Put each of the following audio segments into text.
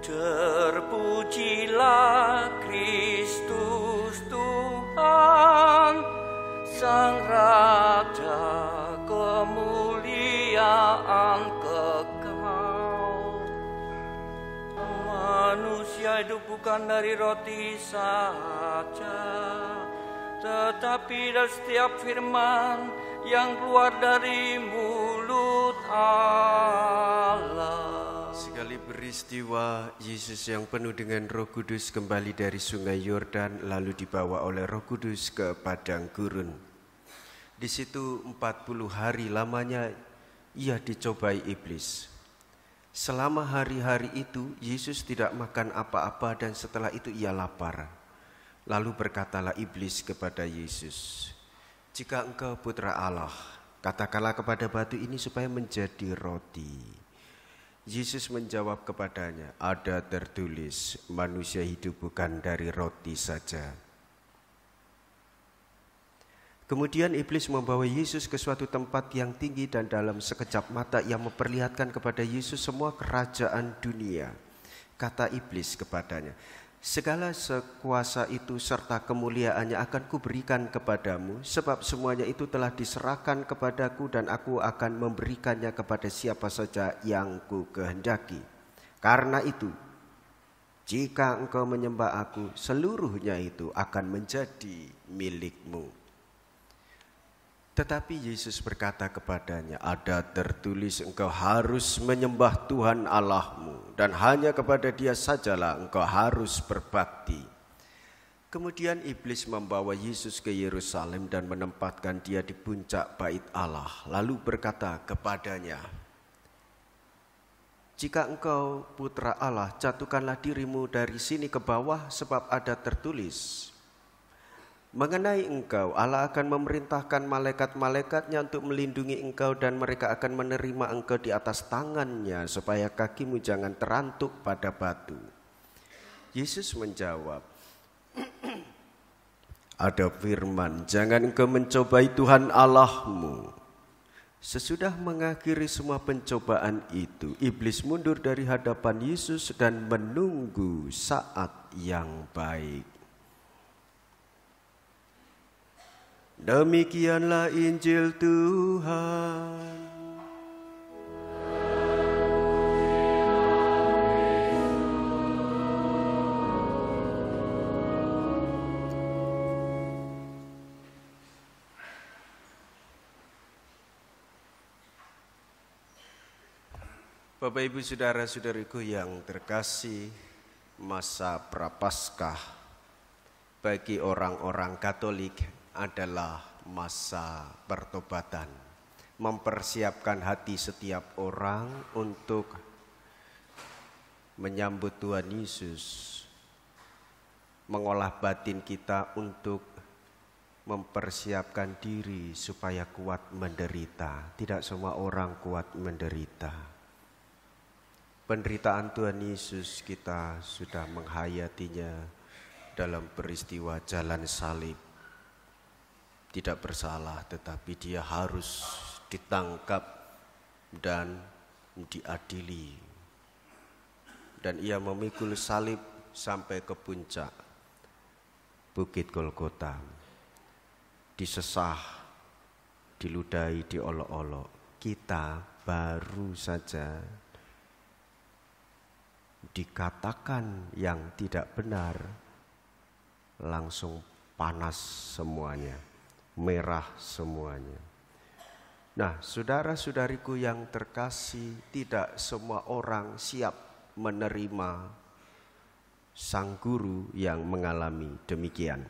Terpujilah Kristus Tuhan, Sang Raja kemuliaan kekal. Manusia hidup bukan dari roti saja, tetapi dari setiap firman yang keluar dari mulut Allah. Sekali peristiwa, Yesus yang penuh dengan Roh Kudus kembali dari sungai Yordan, lalu dibawa oleh Roh Kudus ke padang gurun. Di situ 40 hari lamanya ia dicobai iblis. Selama hari-hari itu, Yesus tidak makan apa-apa dan setelah itu ia lapar. Lalu berkatalah iblis kepada Yesus, "Jika engkau putra Allah, katakanlah kepada batu ini supaya menjadi roti." Yesus menjawab kepadanya, "Ada tertulis, manusia hidup bukan dari roti saja." Kemudian iblis membawa Yesus ke suatu tempat yang tinggi dan dalam sekejap mata ia memperlihatkan kepada Yesus semua kerajaan dunia. Kata iblis kepadanya, "Segala sekuasa itu serta kemuliaannya akan kuberikan kepadamu, sebab semuanya itu telah diserahkan kepadaku dan aku akan memberikannya kepada siapa saja yang ku kehendaki. Karena itu, jika engkau menyembah aku, seluruhnya itu akan menjadi milikmu." Tetapi Yesus berkata kepadanya, "Ada tertulis, engkau harus menyembah Tuhan Allahmu, dan hanya kepada Dia sajalah engkau harus berbakti." Kemudian iblis membawa Yesus ke Yerusalem dan menempatkan Dia di puncak bait Allah, lalu berkata kepadanya, "Jika engkau putra Allah, jatuhkanlah dirimu dari sini ke bawah, sebab ada tertulis, mengenai engkau, Allah akan memerintahkan malaikat-malaikatnya untuk melindungi engkau dan mereka akan menerima engkau di atas tangannya supaya kakimu jangan terantuk pada batu." Yesus menjawab, "Ada firman, jangan engkau mencobai Tuhan Allahmu." Sesudah mengakhiri semua pencobaan itu, iblis mundur dari hadapan Yesus dan menunggu saat yang baik. Demikianlah Injil Tuhan. Bapak Ibu saudara-saudariku yang terkasih, masa Prapaskah bagi orang-orang Katolik adalah masa pertobatan, mempersiapkan hati setiap orang untuk menyambut Tuhan Yesus, mengolah batin kita untuk mempersiapkan diri supaya kuat menderita. Tidak semua orang kuat menderita. Penderitaan Tuhan Yesus kita sudah menghayatinya dalam peristiwa jalan salib. Tidak bersalah, tetapi dia harus ditangkap dan diadili. Dan ia memikul salib sampai ke puncak Bukit Golgota. Disesah, diludahi, diolok-olok. Kita baru saja dikatakan yang tidak benar, langsung panas semuanya, merah semuanya. Nah, saudara-saudariku yang terkasih, tidak semua orang siap menerima sang guru yang mengalami demikian.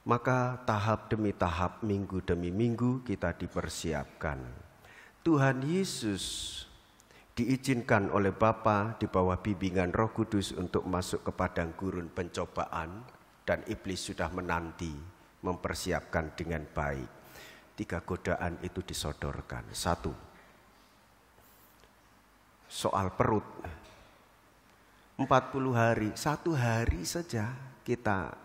Maka tahap demi tahap, minggu demi minggu kita dipersiapkan. Tuhan Yesus diizinkan oleh Bapa di bawah bimbingan Roh Kudus untuk masuk ke padang gurun pencobaan, dan iblis sudah menanti, mempersiapkan dengan baik. 3 godaan itu disodorkan. 1, soal perut. 40 hari, 1 hari saja kita,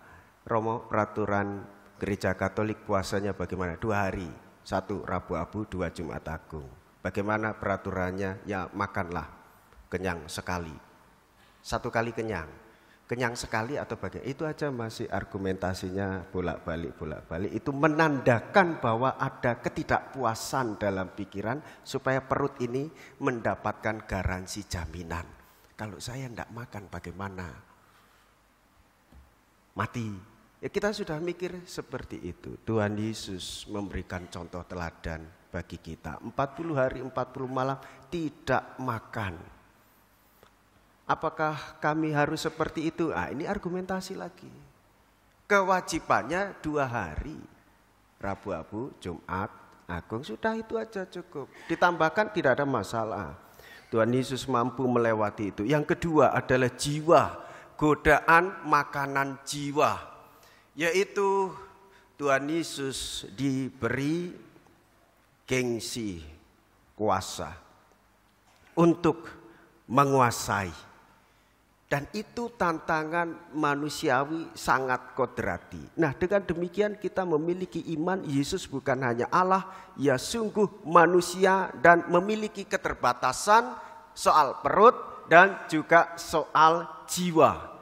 Romo, peraturan Gereja Katolik puasanya bagaimana? 2 hari, 1 Rabu Abu, 2 Jumat Agung. Bagaimana peraturannya? Ya makanlah kenyang sekali 1 kali kenyang. Kenyang sekali atau bagaimana? Itu aja masih argumentasinya bolak-balik. Itu menandakan bahwa ada ketidakpuasan dalam pikiran supaya perut ini mendapatkan garansi jaminan. Kalau saya tidak makan bagaimana? Mati. Ya, kita sudah mikir seperti itu. Tuhan Yesus memberikan contoh teladan bagi kita. 40 hari 40 malam tidak makan. Apakah kami harus seperti itu? Ini argumentasi lagi. Kewajibannya 2 hari. Rabu Abu, Jumat Agung, sudah itu aja cukup. Ditambahkan tidak ada masalah. Tuhan Yesus mampu melewati itu. Yang kedua adalah jiwa. Godaan makanan jiwa. Yaitu Tuhan Yesus diberi gengsi, kuasa untuk menguasai. Dan itu tantangan manusiawi sangat kodrati. Nah, dengan demikian kita memiliki iman Yesus bukan hanya Allah, ia sungguh manusia dan memiliki keterbatasan soal perut dan juga soal jiwa.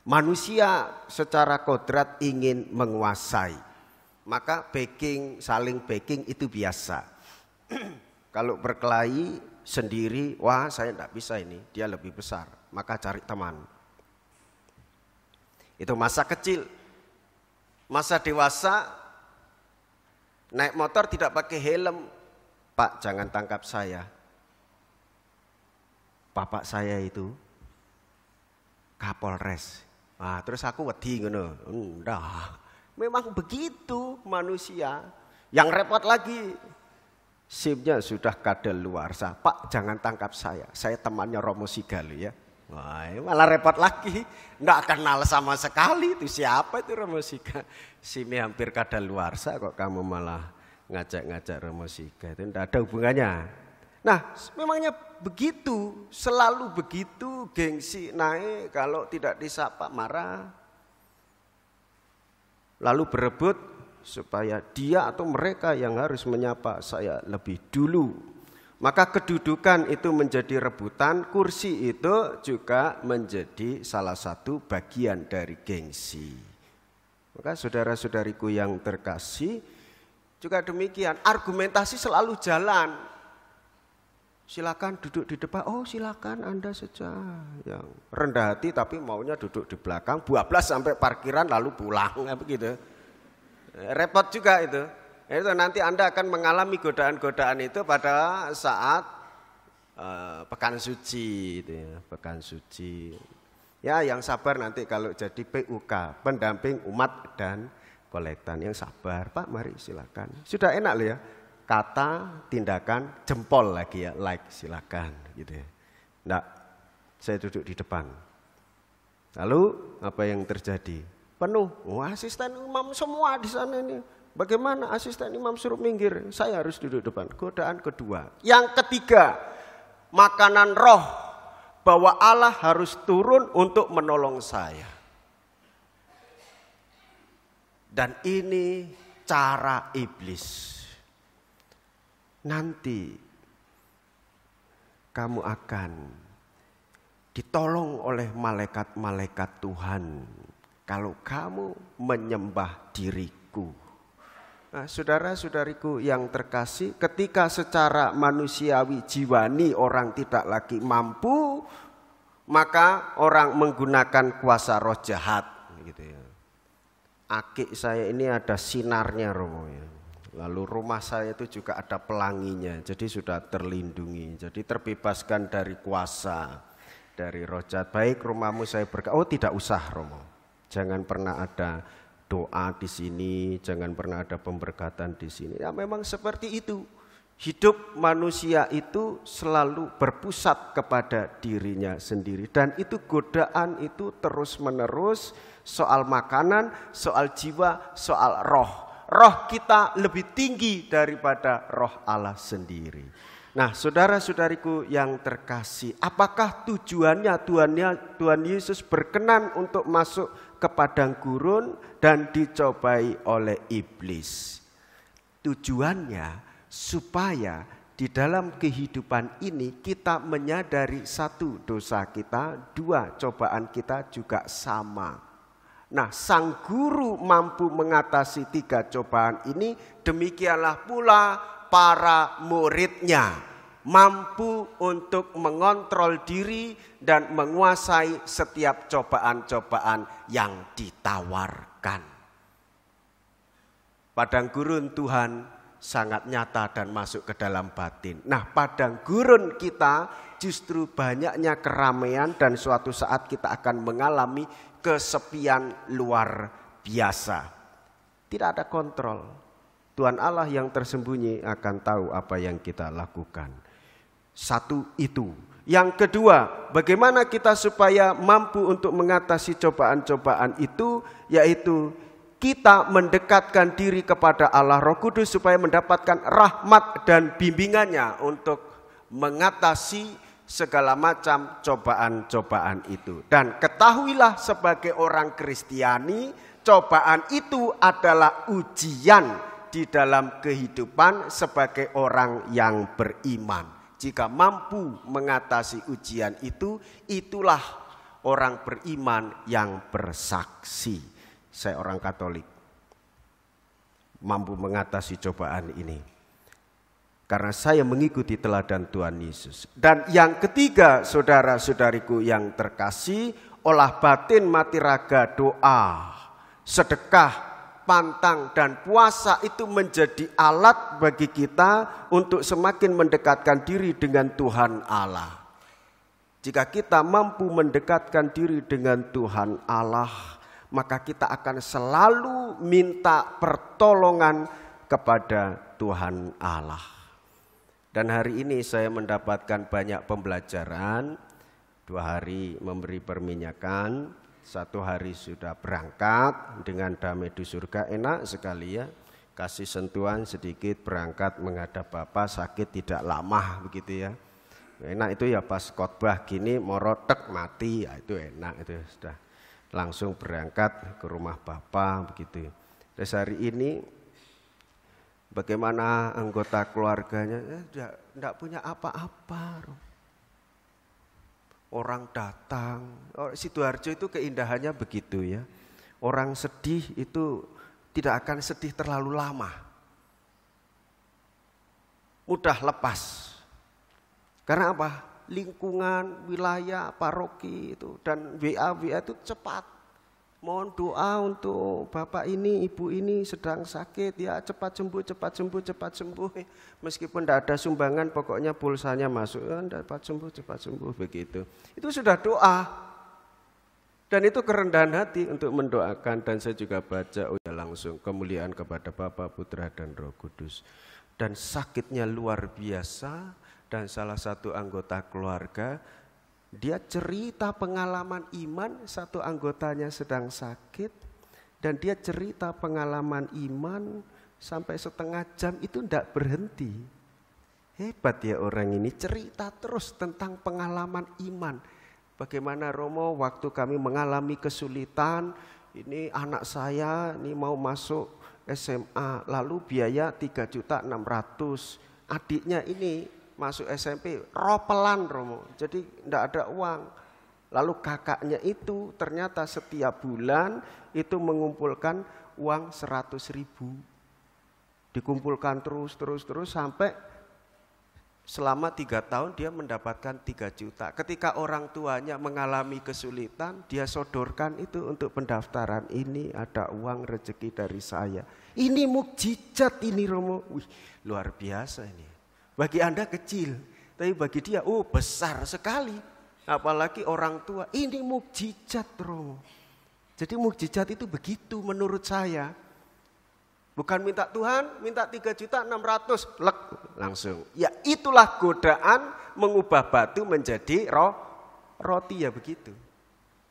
Manusia secara kodrat ingin menguasai. Maka saling backing itu biasa. Kalau berkelahi sendiri, wah saya tidak bisa ini, dia lebih besar. Maka cari teman. Itu masa kecil. Masa dewasa, naik motor tidak pakai helm. Pak, jangan tangkap saya. Bapak saya itu Kapolres. Terus aku wedi ngono. Enggak. Memang begitu manusia. Yang repot lagi, SIM-nya sudah kadaluarsa. Pak, jangan tangkap saya temannya Romo Sigalu ya. Wah, malah repot lagi. Nggak kenal sama sekali itu siapa itu Romo Siga. SIM-nya hampir kadaluarsa kok kamu malah ngajak-ngajak Romo Siga. Itu tidak ada hubungannya. Nah, memangnya begitu, selalu begitu, gengsi naik, kalau tidak disapa marah. Lalu berebut supaya dia atau mereka yang harus menyapa saya lebih dulu. Maka kedudukan itu menjadi rebutan, kursi itu juga menjadi salah satu bagian dari gengsi. Maka saudara-saudariku yang terkasih, juga demikian, argumentasi selalu jalan. Silakan duduk di depan, oh silakan Anda saja. Yang rendah hati tapi maunya duduk di belakang, bablas sampai parkiran lalu pulang, begitu. Repot juga itu. Itu nanti Anda akan mengalami godaan-godaan itu pada saat pekan suci, itu ya, pekan suci. Ya, yang sabar nanti kalau jadi PUK, pendamping umat dan kolektan, yang sabar. Pak, mari silakan. Sudah enak loh ya. Kata, tindakan, jempol lagi ya, like silakan gitu ya. Enggak, saya duduk di depan. Lalu apa yang terjadi? Penuh. Asisten imam semua di sana ini. Bagaimana asisten imam suruh minggir? Saya harus duduk depan. Godaan kedua. Yang ketiga, makanan roh, bahwa Allah harus turun untuk menolong saya. Dan ini cara iblis. Nanti kamu akan ditolong oleh malaikat-malaikat Tuhan kalau kamu menyembah diriku. Nah, saudara-saudariku yang terkasih, ketika secara manusiawi jiwani orang tidak lagi mampu, maka orang menggunakan kuasa roh jahat. Gitu ya. Akik saya ini ada sinarnya Romo ya. Lalu rumah saya itu juga ada pelanginya, jadi sudah terlindungi, jadi terbebaskan dari kuasa, dari roh jahat. Baik rumahmu saya berkata, oh tidak usah Romo, jangan pernah ada doa di sini, jangan pernah ada pemberkatan di sini. Ya memang seperti itu, hidup manusia itu selalu berpusat kepada dirinya sendiri. Dan itu godaan itu terus menerus, soal makanan, soal jiwa, soal roh. Roh kita lebih tinggi daripada roh Allah sendiri. Nah, saudara-saudariku yang terkasih, apakah tujuannya Tuhan Yesus berkenan untuk masuk ke padang gurun dan dicobai oleh iblis? Tujuannya supaya di dalam kehidupan ini kita menyadari satu, dosa kita, dua, cobaan kita juga sama. Nah, sang guru mampu mengatasi 3 cobaan ini, demikianlah pula para muridnya mampu untuk mengontrol diri dan menguasai setiap cobaan-cobaan yang ditawarkan. Padang gurun Tuhan sangat nyata dan masuk ke dalam batin. Nah, padang gurun kita justru banyaknya keramaian dan suatu saat kita akan mengalami kesepian luar biasa. Tidak ada kontrol. Tuhan Allah yang tersembunyi akan tahu apa yang kita lakukan. Satu itu. Yang kedua, bagaimana kita supaya mampu untuk mengatasi cobaan-cobaan itu, yaitu kita mendekatkan diri kepada Allah Roh Kudus supaya mendapatkan rahmat dan bimbingannya untuk mengatasi segala macam cobaan-cobaan itu. Dan ketahuilah sebagai orang Kristiani, cobaan itu adalah ujian di dalam kehidupan sebagai orang yang beriman. Jika mampu mengatasi ujian itu, itulah orang beriman yang bersaksi. Saya orang Katolik, mampu mengatasi cobaan ini karena saya mengikuti teladan Tuhan Yesus. Dan yang ketiga, saudara-saudariku yang terkasih, olah batin, mati raga, doa, sedekah, pantang, dan puasa itu menjadi alat bagi kita untuk semakin mendekatkan diri dengan Tuhan Allah. Jika kita mampu mendekatkan diri dengan Tuhan Allah, maka kita akan selalu minta pertolongan kepada Tuhan Allah. Dan hari ini saya mendapatkan banyak pembelajaran. 2 hari memberi perminyakan, 1 hari sudah berangkat dengan damai di surga. Enak sekali ya, kasih sentuhan sedikit berangkat menghadap Bapa, sakit tidak lama begitu ya. Enak itu ya, pas khotbah gini morotek mati, ya itu enak, itu sudah langsung berangkat ke rumah Bapa begitu. Terus hari ini bagaimana anggota keluarganya tidak punya apa-apa. Orang datang, Sidoarjo itu keindahannya begitu ya. Orang sedih itu tidak akan sedih terlalu lama. Mudah lepas. Karena apa? Lingkungan, wilayah, paroki itu dan WA itu cepat. Mohon doa untuk bapak ini, ibu ini sedang sakit ya, cepat sembuh, cepat sembuh, cepat sembuh. Meskipun tidak ada sumbangan, pokoknya pulsanya masuk, cepat sembuh begitu. Itu sudah doa. Dan itu kerendahan hati untuk mendoakan. Dan saya juga baca langsung kemuliaan kepada Bapa, Putra dan Roh Kudus. Dan sakitnya luar biasa. Dan salah satu anggota keluarga, dia cerita pengalaman iman, satu anggotanya sedang sakit, dan dia cerita pengalaman iman sampai setengah jam itu tidak berhenti. Hebat ya orang ini, cerita terus tentang pengalaman iman. Bagaimana Romo waktu kami mengalami kesulitan, ini anak saya ini mau masuk SMA, lalu biaya 3.600.000, adiknya ini masuk SMP, ropelan Romo, jadi tidak ada uang. Lalu kakaknya itu ternyata setiap bulan itu mengumpulkan uang 100.000. Dikumpulkan terus sampai selama 3 tahun dia mendapatkan 3 juta. Ketika orang tuanya mengalami kesulitan, dia sodorkan itu untuk pendaftaran ini, ada uang rezeki dari saya. Ini mukjizat ini Romo, wih luar biasa ini. Bagi Anda kecil, tapi bagi dia besar sekali. Apalagi orang tua, ini mukjizat Romo. Jadi mukjizat itu begitu menurut saya. Bukan minta Tuhan, minta 3.600.000, lek langsung. Ya itulah godaan mengubah batu menjadi roti ya begitu.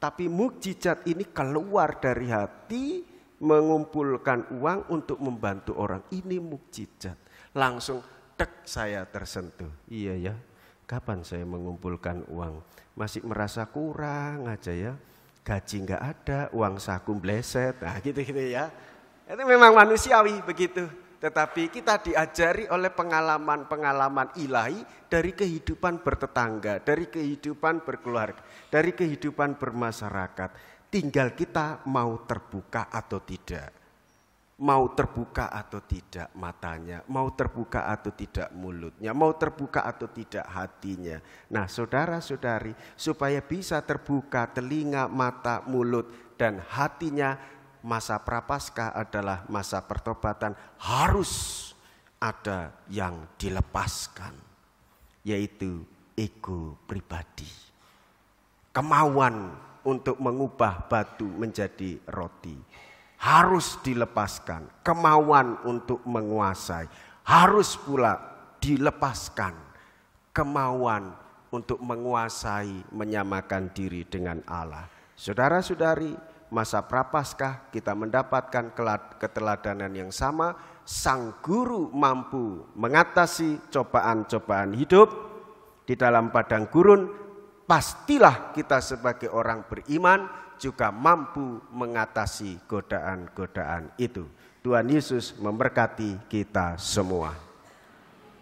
Tapi mukjizat ini keluar dari hati, mengumpulkan uang untuk membantu orang. Ini mukjizat. Langsung saya tersentuh. Iya ya, kapan saya mengumpulkan uang? Masih merasa kurang aja ya. Gaji nggak ada, uang saku bleset. Nah gitu ya. Itu memang manusiawi begitu. Tetapi kita diajari oleh pengalaman-pengalaman ilahi dari kehidupan bertetangga, dari kehidupan berkeluarga, dari kehidupan bermasyarakat. Tinggal kita mau terbuka atau tidak. Mau terbuka atau tidak matanya, mau terbuka atau tidak mulutnya, mau terbuka atau tidak hatinya. Nah, saudara-saudari, supaya bisa terbuka telinga, mata, mulut, dan hatinya, masa Prapaskah adalah masa pertobatan. Harus ada yang dilepaskan, yaitu ego pribadi. Kemauan untuk mengubah batu menjadi roti harus dilepaskan. Kemauan untuk menguasai harus pula dilepaskan. Kemauan untuk menguasai, menyamakan diri dengan Allah. Saudara-saudari, masa Prapaskah kita mendapatkan keteladanan yang sama. Sang guru mampu mengatasi cobaan-cobaan hidup di dalam padang gurun. Pastilah kita sebagai orang beriman juga mampu mengatasi godaan-godaan itu. Tuhan Yesus memberkati kita semua.